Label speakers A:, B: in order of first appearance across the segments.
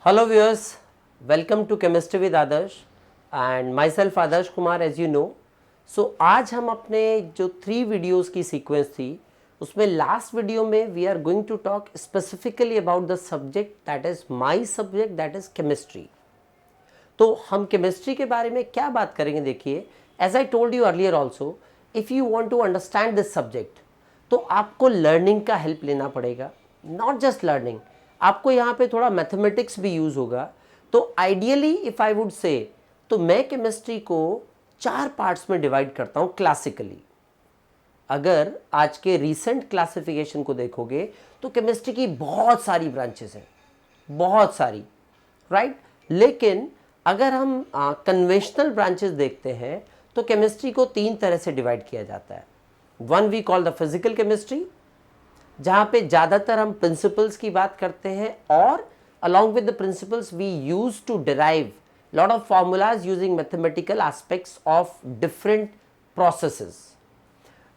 A: Hello viewers, welcome to Chemistry with Adarsh and myself Adarsh Kumar as you know. So आज हम अपने जो 3 videos की sequence थी उसमें लास्ट वीडियो में we are going to talk specifically about the subject that is my subject that is chemistry. तो हम केमिस्ट्री के बारे में क्या बात करेंगे देखिए. As I told you earlier also, if you want to understand this subject तो आपको लर्निंग का हेल्प लेना पड़ेगा. नॉट जस्ट लर्निंग, आपको यहाँ पे थोड़ा मैथमेटिक्स भी यूज़ होगा. तो आइडियली इफ़ आई वुड से तो मैं केमिस्ट्री को 4 पार्ट्स में डिवाइड करता हूँ क्लासिकली. अगर आज के रीसेंट क्लासिफिकेशन को देखोगे तो केमिस्ट्री की बहुत सारी ब्रांचेस हैं, बहुत सारी, राइट. लेकिन अगर हम कन्वेंशनल ब्रांचेस देखते हैं तो केमिस्ट्री को 3 तरह से डिवाइड किया जाता है. One we call the physical chemistry, जहाँ पे ज़्यादातर हम प्रिंसिपल्स की बात करते हैं और along with the principles we use to derive lot of formulas using mathematical aspects of different processes.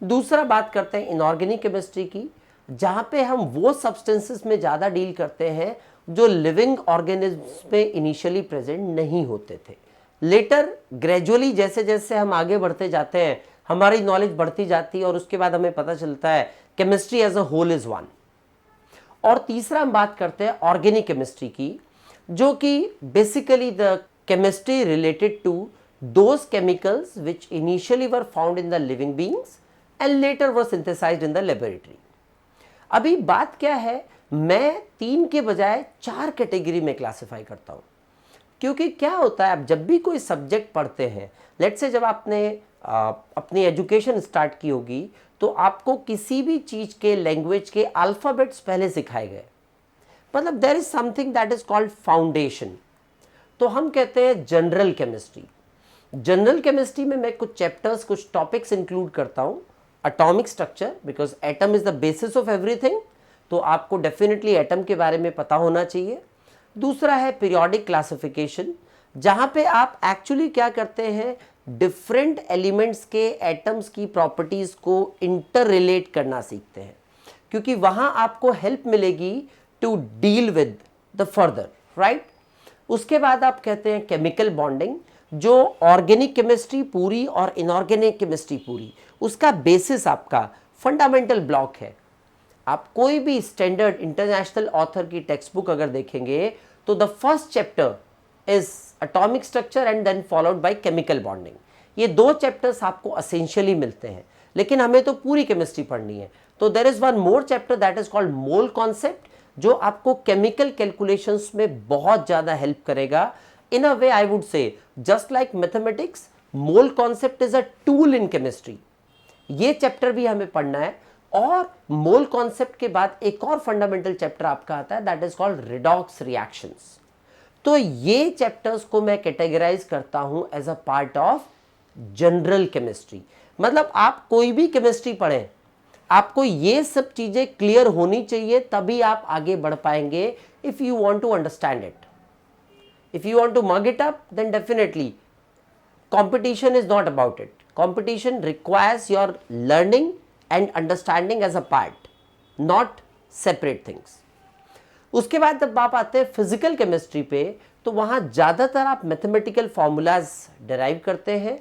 A: दूसरा बात करते हैं इनऑर्गेनिक केमिस्ट्री की, जहाँ पे हम वो सब्सटेंसेस में ज़्यादा डील करते हैं जो लिविंग ऑर्गेनिज्म्स में इनिशियली प्रेजेंट नहीं होते थे. लेटर ग्रेजुअली जैसे जैसे हम आगे बढ़ते जाते हैं हमारी नॉलेज बढ़ती जाती है और उसके बाद हमें पता चलता है chemistry as a whole is one. और तीसरा हम बात करते हैं ऑर्गेनिक केमिस्ट्री की, जो कि basically the chemistry related to those chemicals which initially were found in the living beings and later were synthesised in the laboratory. अभी बात क्या है, मैं 3 के बजाय 4 कैटेगरी में क्लासिफाई करता हूँ. क्योंकि क्या होता है, आप जब भी कोई सब्जेक्ट पढ़ते हैं, लेट्स से जब आपने अपनी एजुकेशन स्टार्ट की होगी तो आपको किसी भी चीज़ के लैंग्वेज के अल्फ़ाबेट्स पहले सिखाए गए. मतलब there is something that is called foundation. तो हम कहते हैं जनरल केमिस्ट्री. जनरल केमिस्ट्री में मैं कुछ चैप्टर्स, कुछ टॉपिक्स इंक्लूड करता हूँ. Atomic structure, because atom is the basis of everything, तो आपको डेफिनेटली एटम के बारे में पता होना चाहिए. दूसरा है पीरियोडिक क्लासिफिकेशन, जहाँ पे आप एक्चुअली क्या करते हैं, डिफरेंट एलिमेंट्स के एटम्स की प्रॉपर्टीज़ को इंटर रिलेट करना सीखते हैं, क्योंकि वहाँ आपको हेल्प मिलेगी to deal with the further, right. उसके बाद आप कहते हैं केमिकल बॉन्डिंग, जो ऑर्गेनिक केमिस्ट्री पूरी और इनऑर्गेनिक केमिस्ट्री पूरी, उसका बेसिस आपका फंडामेंटल ब्लॉक है. आप कोई भी स्टैंडर्ड इंटरनेशनल ऑथर की टेक्स्ट बुक अगर देखेंगे तो the first chapter is atomic structure and then followed by chemical bonding. ये 2 चैप्टर्स आपको एसेंशियली मिलते हैं, लेकिन हमें तो पूरी केमिस्ट्री पढ़नी है. तो there is one more chapter that is called mole concept, जो आपको केमिकल कैलकुलेशंस में बहुत ज़्यादा हेल्प करेगा. In a way I would say just like mathematics, mole concept is a tool in chemistry. ये चैप्टर भी हमें पढ़ना है. और मोल कॉन्सेप्ट के बाद एक और फंडामेंटल चैप्टर आपका आता है that is called redox reactions. तो ये चैप्टर्स को मैं कैटेगराइज करता हूं as a part of general chemistry. मतलब आप कोई भी केमिस्ट्री पढ़ें, आपको ये सब चीजें क्लियर होनी चाहिए, तभी आप आगे बढ़ पाएंगे. If you want to understand it, if you want to mug it up, then definitely competition is not about it. Competition requires your learning and understanding as a part, not separate things. उसके बाद जब आप आते हैं physical chemistry पे, तो वहाँ ज़्यादातर आप मैथमेटिकल फार्मूलाज डिराइव करते हैं.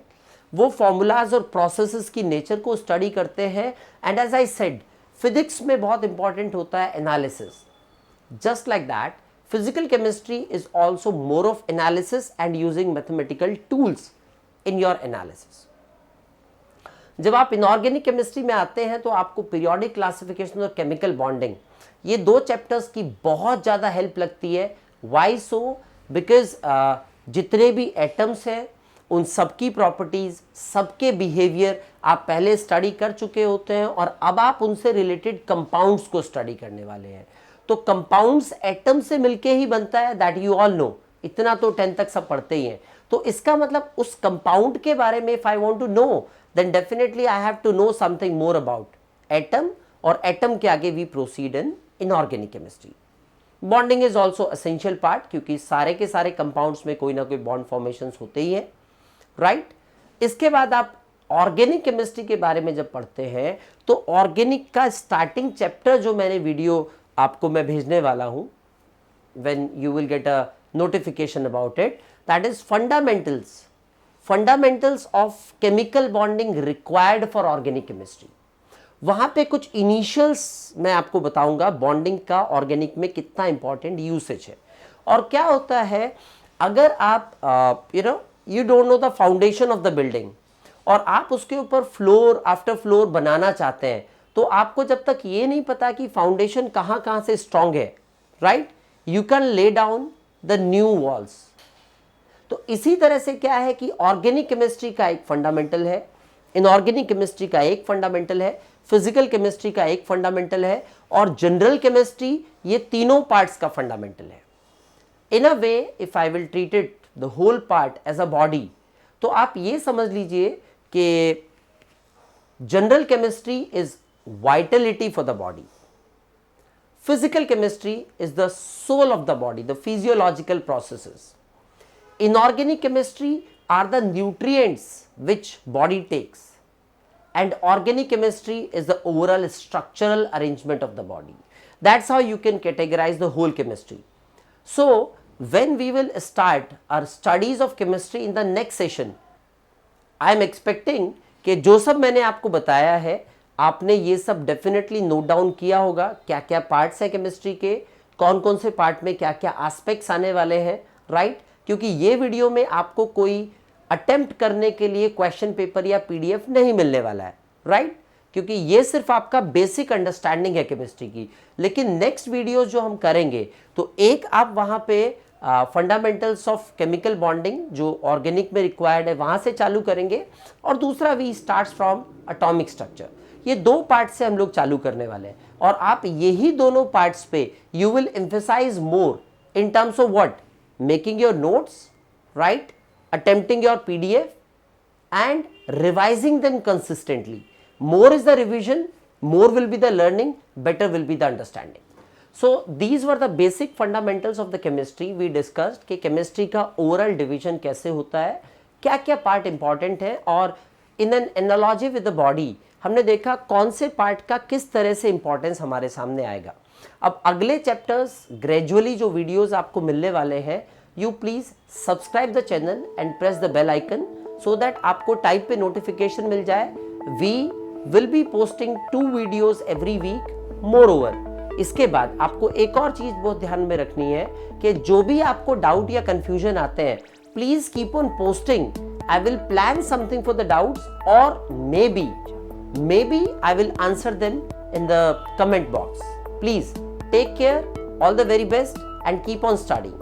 A: वो फार्मूलाज और प्रोसेसेस की नेचर को स्टडी करते हैं. And as I said, physics में बहुत इंपॉर्टेंट होता है analysis. Just like that, physical chemistry is also more of analysis and using mathematical tools in your analysis. जब आप इनऑर्गेनिक केमिस्ट्री में आते हैं तो आपको पीरियोडिक क्लासिफिकेशन और केमिकल बॉन्डिंग, ये 2 चैप्टर्स की बहुत ज़्यादा हेल्प लगती है. Y so? बिकॉज जितने भी एटम्स हैं उन सबकी प्रॉपर्टीज़, सबके बिहेवियर आप पहले स्टडी कर चुके होते हैं और अब आप उनसे रिलेटेड कंपाउंड्स को स्टडी करने वाले हैं. तो कंपाउंड्स एटम से मिलके ही बनता है, दैट यू ऑल नो. इतना तो 10 तक सब पढ़ते ही हैं. तो इसका मतलब उस कंपाउंड के बारे में if I want to know, then definitely I have to know something more about atom, और एटम के आगे we proceed in inorganic chemistry. Bonding is also essential part, क्योंकि सारे के सारे कंपाउंड्स में कोई ना कोई बॉन्ड फॉर्मेशंस होते ही है, राइट. इसके बाद आप ऑर्गेनिक केमिस्ट्री के बारे में जब पढ़ते हैं तो ऑर्गेनिक का स्टार्टिंग चैप्टर जो मैंने वीडियो आपको मैं भेजने वाला हूं, when you will get a notification about it, that is fundamentals of chemical bonding required for organic chemistry. वहां पे कुछ इनिशियल्स मैं आपको बताऊंगा बॉन्डिंग का ऑर्गेनिक में कितना इंपॉर्टेंट यूसेज है। और क्या होता है अगर आप you don't know the foundation of the building और आप उसके ऊपर फ्लोर आफ्टर फ्लोर बनाना चाहते हैं, तो आपको जब तक ये नहीं पता कि फाउंडेशन कहां से स्ट्रांग है, right, you can lay down the new walls. तो इसी तरह से क्या है कि ऑर्गेनिक केमिस्ट्री का एक फंडामेंटल है, इनऑर्गेनिक केमिस्ट्री का एक फंडामेंटल है, फिजिकल केमिस्ट्री का एक फंडामेंटल है और जनरल केमिस्ट्री, ये तीनों पार्ट्स का फंडामेंटल है। In a way if I will treat it the whole part as a body, तो आप ये समझ लीजिए कि general chemistry is vitality for the body, physical chemistry is the soul of the body, the physiological processes, inorganic chemistry are the nutrients which body takes, and organic chemistry is the overall structural arrangement of the body. That's how you can categorize the whole chemistry. So when we will start our studies of chemistry in the next session, I am expecting कि जो सब मैंने आपको बताया है आपने ये सब डेफिनेटली नोट डाउन किया होगा, क्या क्या पार्ट्स है केमिस्ट्री के, कौन कौन से पार्ट में क्या क्या एस्पेक्ट्स आने वाले हैं, राइट। क्योंकि ये वीडियो में आपको कोई अटेम्प्ट करने के लिए क्वेश्चन पेपर या पीडीएफ नहीं मिलने वाला है, राइट, क्योंकि ये सिर्फ आपका बेसिक अंडरस्टैंडिंग है केमिस्ट्री की। लेकिन नेक्स्ट वीडियो जो हम करेंगे तो एक आप वहां पे फंडामेंटल्स ऑफ केमिकल बॉन्डिंग जो ऑर्गेनिक में रिक्वायर्ड है वहां से चालू करेंगे और दूसरा we starts from atomic structure. ये दो पार्ट से हम लोग चालू करने वाले हैं और आप यही दोनों पार्ट्स पे you will emphasise more in terms of what, making your notes, right, attempting your PDF and revising them consistently. More is the revision, more will be the learning, better will be the understanding. So these were the basic fundamentals of the chemistry we discussed कि chemistry का oral division कैसे होता है, क्या क्या part important है और in an analogy with the body हमने देखा कौन से part का किस तरह से importance हमारे सामने आएगा। अब अगले chapters gradually जो videos आपको मिलने वाले हैं, you please subscribe the channel and press the bell icon so that आपको टाइप पे नोटिफिकेशन मिल जाए। We will be posting 2 videos every week. Moreover, इसके बाद आपको एक और चीज बहुत ध्यान में रखनी है कि जो भी आपको डाउट या कंफ्यूजन आते हैं please keep on posting. I will plan something for the doubts or maybe I will answer them in the comment box. Please take care, all the very best and keep on studying.